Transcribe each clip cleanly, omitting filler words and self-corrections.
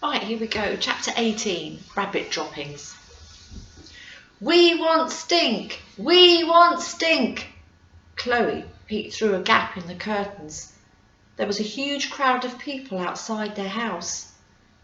Right, here we go. Chapter 18, Rabbit Droppings. We want Stink! We want Stink! Chloe peeked through a gap in the curtains. There was a huge crowd of people outside their house.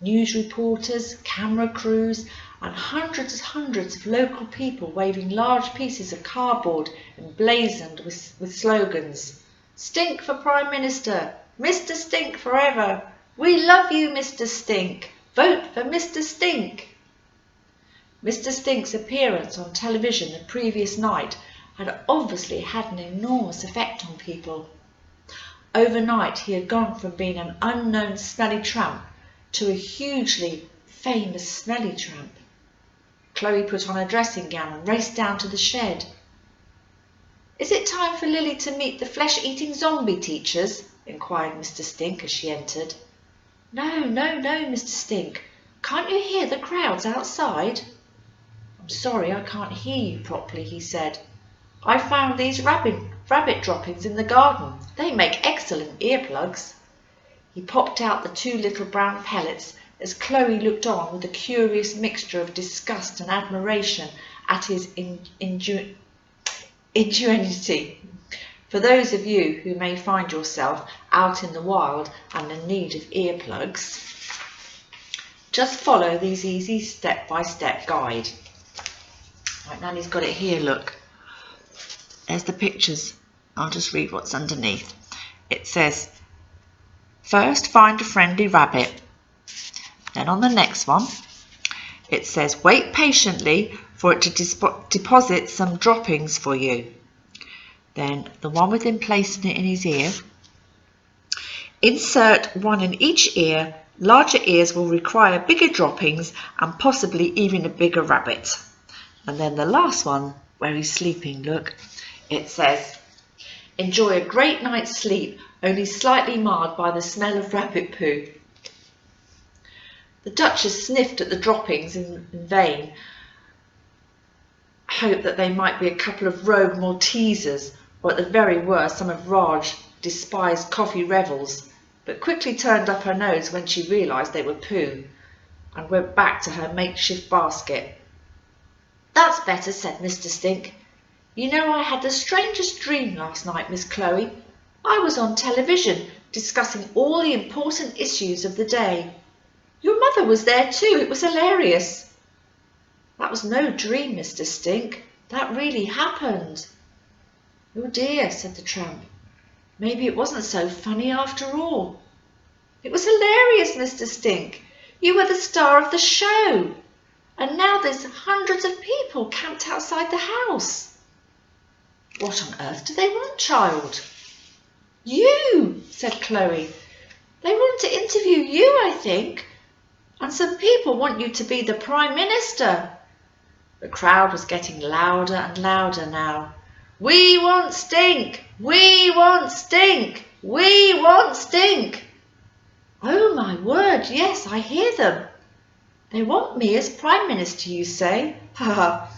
News reporters, camera crews, and hundreds of local people waving large pieces of cardboard emblazoned with slogans. Stink for Prime Minister! Mr. Stink forever! We love you, Mr. Stink! Vote for Mr. Stink! Mr. Stink's appearance on television the previous night had obviously had an enormous effect on people. Overnight he had gone from being an unknown smelly tramp to a hugely famous smelly tramp. Chloe put on her dressing gown and raced down to the shed. Is it time for Lily to meet the flesh-eating zombie teachers? Inquired Mr. Stink as she entered. No, Mr. Stink. Can't you hear the crowds outside? I'm sorry, I can't hear you properly, he said. I found these rabbit droppings in the garden. They make excellent earplugs. He popped out the 2 little brown pellets as Chloe looked on with a curious mixture of disgust and admiration at his ingenuity. For those of you who may find yourself out in the wild and in need of earplugs, just follow these easy step-by-step guide. Right, Nanny's got it here, look. There's the pictures. I'll just read what's underneath. It says, first find a friendly rabbit. Then on the next one, it says, wait patiently for it to deposit some droppings for you. Then the one with him placing it in his ear. Insert one in each ear. Larger ears will require bigger droppings and possibly even a bigger rabbit. And then the last one, where he's sleeping, look, it says, enjoy a great night's sleep, only slightly marred by the smell of rabbit poo. The Duchess sniffed at the droppings in vain, hoped that they might be a couple of rogue Maltesers, or at the very worst some of Raj's despised coffee revels, but quickly turned up her nose when she realised they were poo, and went back to her makeshift basket. That's better, said Mr. Stink. You know, I had the strangest dream last night, Miss Chloe. I was on television, discussing all the important issues of the day. Your mother was there too. It was hilarious. That was no dream, Mr. Stink. That really happened. Oh dear, said the tramp. Maybe it wasn't so funny after all. It was hilarious, Mr. Stink. You were the star of the show. And now there's hundreds of people camped outside the house. What on earth do they want, child? You, said Chloe. They want to interview you, I think. And some people want you to be the Prime Minister. The crowd was getting louder and louder now. We want Stink! We want Stink! We want Stink! Oh, my word, yes, I hear them. They want me as Prime Minister, you say? Ha ha!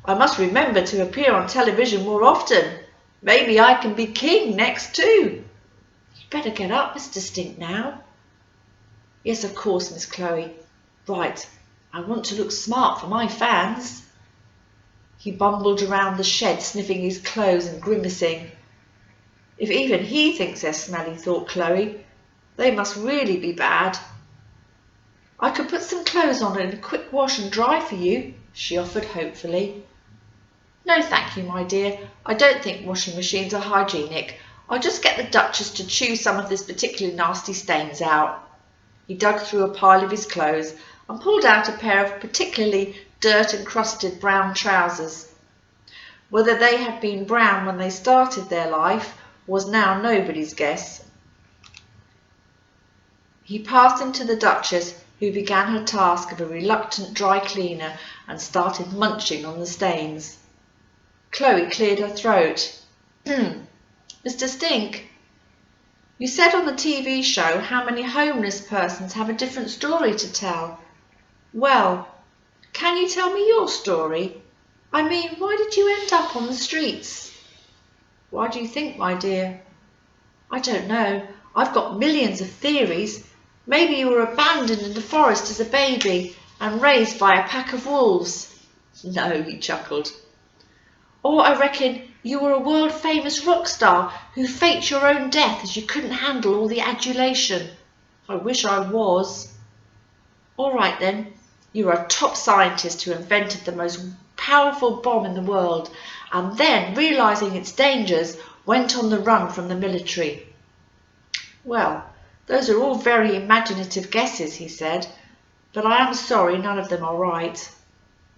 I must remember to appear on television more often. Maybe I can be king next too. You'd better get up, Mr. Stink, now. Yes, of course, Miss Chloe. Right, I want to look smart for my fans. He bumbled around the shed, sniffing his clothes and grimacing. If even he thinks they're smelly, thought Chloe, they must really be bad. I could put some clothes on in a quick wash and dry for you, she offered hopefully. No, thank you, my dear. I don't think washing machines are hygienic. I'll just get the Duchess to chew some of this particularly nasty stains out. He dug through a pile of his clothes and pulled out a pair of particularly dirt-encrusted brown trousers. Whether they had been brown when they started their life was now nobody's guess. He passed them to the Duchess, who began her task of a reluctant dry cleaner and started munching on the stains. Chloe cleared her throat. Mr. Stink, you said on the TV show how many homeless persons have a different story to tell. Well, can you tell me your story? I mean, why did you end up on the streets? Why do you think, my dear? I don't know. I've got millions of theories. Maybe you were abandoned in the forest as a baby and raised by a pack of wolves." "No," he chuckled. "Or I reckon you were a world-famous rock star who faked your own death as you couldn't handle all the adulation." "I wish I was." "All right then, you are a top scientist who invented the most powerful bomb in the world and then, realizing its dangers, went on the run from the military." "Well, those are all very imaginative guesses," he said, "but I am sorry none of them are right.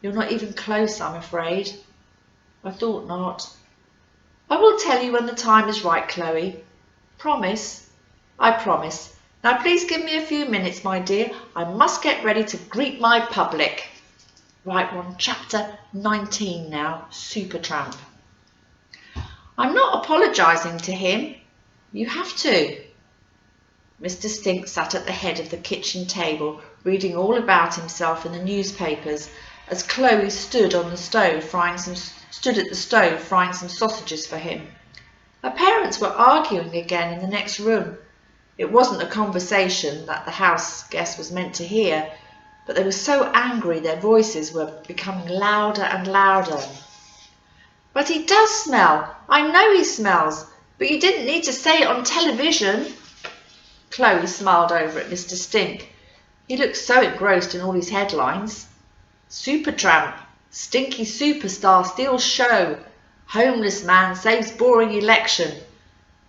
You're not even close, I'm afraid." "I thought not." "I will tell you when the time is right, Chloe." "Promise?" "I promise. Now please give me a few minutes, my dear. I must get ready to greet my public." Right, we're on chapter 19 now, Supertramp. "I'm not apologising to him." "You have to." Mr. Stink sat at the head of the kitchen table, reading all about himself in the newspapers, as Chloe stood at the stove frying some sausages for him. Her parents were arguing again in the next room. It wasn't a conversation that the house guest was meant to hear, but they were so angry their voices were becoming louder and louder. "But he does smell. I know he smells. But you didn't need to say it on television." Chloe smiled over at Mr. Stink. He looked so engrossed in all his headlines. "Supertramp, stinky superstar steals show, homeless man saves boring election."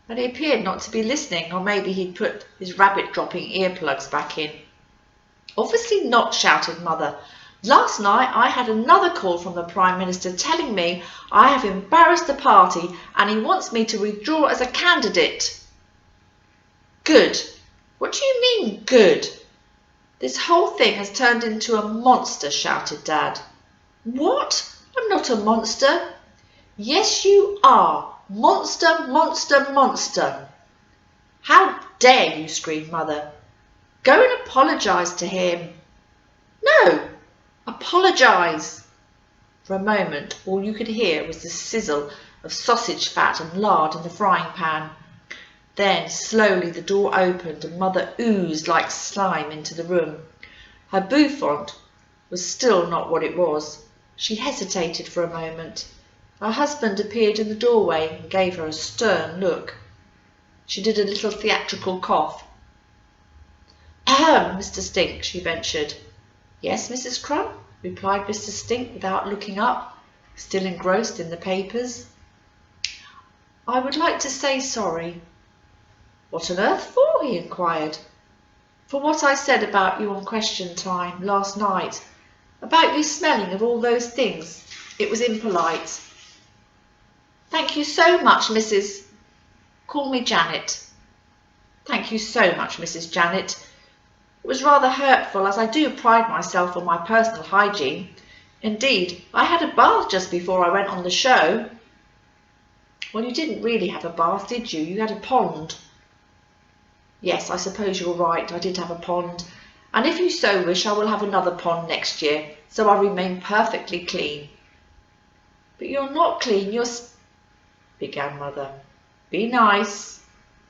And he appeared not to be listening, or maybe he'd put his rabbit-dropping earplugs back in. "Obviously not," shouted Mother. "Last night I had another call from the Prime Minister telling me I have embarrassed the party and he wants me to withdraw as a candidate." "Good? What do you mean, good?" "This whole thing has turned into a monster," shouted Dad. "What? I'm not a monster." "Yes, you are. Monster, monster, monster." "How dare you!" screamed Mother. "Go and apologise to him." "No, apologise." For a moment all you could hear was the sizzle of sausage fat and lard in the frying pan. Then slowly the door opened and Mother oozed like slime into the room. Her bouffant was still not what it was. She hesitated for a moment. Her husband appeared in the doorway and gave her a stern look. She did a little theatrical cough. "Ahem, Mr. Stink," she ventured. "Yes, Mrs. Crump," replied Mr. Stink without looking up, still engrossed in the papers. "I would like to say sorry." "What on earth for?" he inquired. "For what I said about you on Question Time last night, about you smelling of all those things. It was impolite." "Thank you so much, Mrs. Call me Janet." "Thank you so much, Mrs. Janet. It was rather hurtful, as I do pride myself on my personal hygiene. Indeed, I had a bath just before I went on the show." "Well, you didn't really have a bath, did you? You had a pond." "Yes, I suppose you're right. I did have a pond. And if you so wish, I will have another pond next year, so I remain perfectly clean." "But you're not clean, you're began Mother. "Be nice,"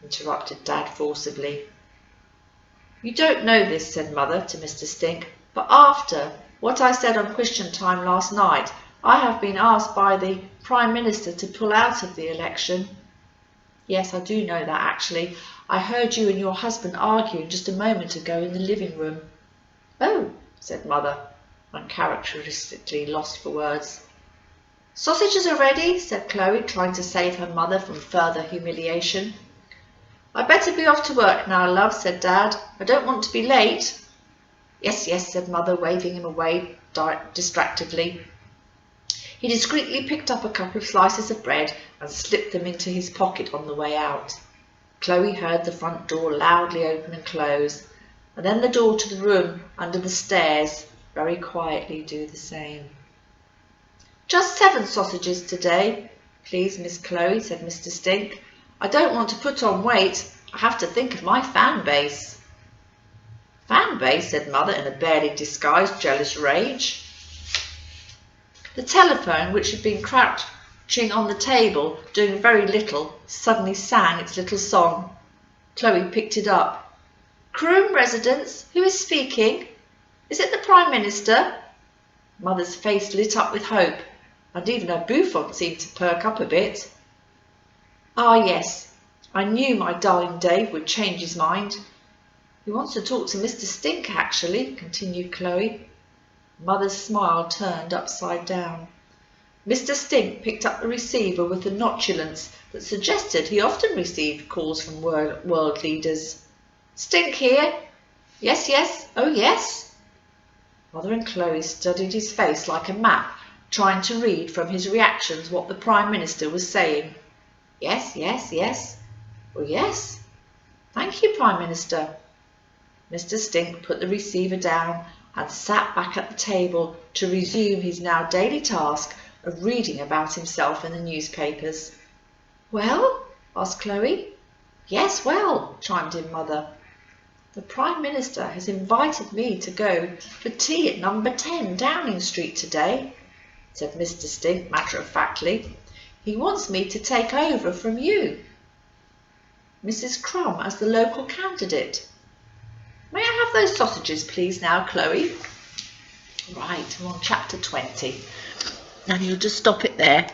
interrupted Dad forcibly. "You don't know this," said Mother to Mr. Stink, "but after what I said on Question Time last night, I have been asked by the Prime Minister to pull out of the election." "Yes, I do know that, actually. I heard you and your husband arguing just a moment ago in the living room." "Oh," said Mother, uncharacteristically lost for words. "Sausages are ready," said Chloe, trying to save her mother from further humiliation. "I'd better be off to work now, love," said Dad. "I don't want to be late." "Yes, yes," said Mother, waving him away distractedly. He discreetly picked up a couple of slices of bread and slipped them into his pocket on the way out. Chloe heard the front door loudly open and close, and then the door to the room under the stairs very quietly do the same. "Just 7 sausages today, please, Miss Chloe," said Mr. Stink. "I don't want to put on weight. I have to think of my fan base." "Fan base?" said Mother in a barely disguised jealous rage. The telephone, which had been crouching on the table, doing very little, suddenly sang its little song. Chloe picked it up. Croom residence, who is speaking? Is it the Prime Minister? Mother's face lit up with hope, and even her bouffant seemed to perk up a bit. Ah, yes, I knew my darling Dave would change his mind. He wants to talk to Mr. Stink, actually, continued Chloe. Mother's smile turned upside down. Mr. Stink picked up the receiver with a nonchalance that suggested he often received calls from world leaders. Stink here? Yes, yes, oh yes. Mother and Chloe studied his face like a map, trying to read from his reactions what the Prime Minister was saying. Yes, yes, yes. Oh yes. Thank you, Prime Minister. Mr. Stink put the receiver down and sat back at the table to resume his now daily task of reading about himself in the newspapers. Well? Asked Chloe. Yes, well, chimed in Mother. The Prime Minister has invited me to go for tea at number 10 Downing Street today, said Mr. Stink matter-of-factly. He wants me to take over from you, Mrs. Crumb, as the local candidate. May I have those sausages, please, now, Chloe? Right, we're on chapter 20. And you'll just stop it there.